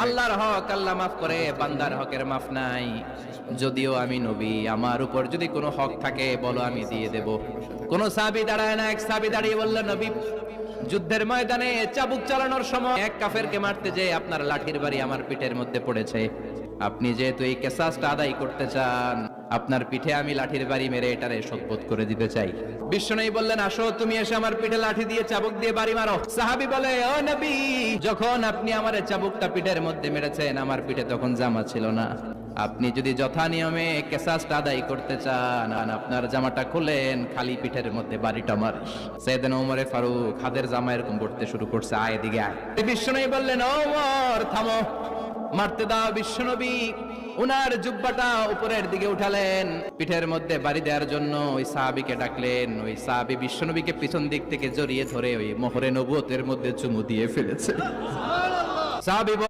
আল্লাহর হক আল্লাহ মাফ করে, বান্দার হকের মাফ নাই। যদিও আমি নবী, আমার উপর যদি কোনো হক থাকে বলো, আমি দিয়ে দেব। কোন সাহাবী দাঁড়ায় না, এক সাহাবী দাঁড়িয়ে বলল, নবী, যুদ্ধের ময়দানে চাবুক চালানোর সময় এক কাফেরকে মারতে যেয়ে আপনার লাঠির বাড়ি আমার পিঠের মধ্যে পড়েছে। আপনি যেহেতু এই কেসাসটা আদায় করতে চান, আপনার পিঠে আমি লাঠির বাড়ি মেরে এটারে শোধবোধ করে দিতে চাই। বিশ্বনবী বললেন, আসো তুমি এসে আমার পিঠে লাঠি দিয়ে চাবুক দিয়ে বাড়ি মারো। সাহাবী বলে, ও নবী, যখন আপনি আমার চাবুকটা পিঠের মধ্যে মেরেছেন, আমার পিঠে তখন জামা ছিল না। আপনি যদি যথা নিয়মে কেসাসটা আদায় করতে চান, আপনার জামাটা খুলেন, খালি পিঠের মধ্যে বাড়িটা মারেন। সাইয়েদনা ওমর ফারুক হাতের জামা এরকম পড়তে শুরু করছে, আয় এদিকে আয়। বিশ্বনবী বললেন, ওমর থামো, মারতে দাও। বিশ্বনবী উনার জুব্বাটা উপরের দিকে উঠালেন, পিঠের মধ্যে বাড়ি দেওয়ার জন্য ওই সাহাবীকে ডাকলেন। ওই সাহাবী বিশ্বনবীকে পিছন দিক থেকে জড়িয়ে ধরে ওই মোহরে নবুয়তের মধ্যে চুমু দিয়ে ফেলেছে। সাহাবী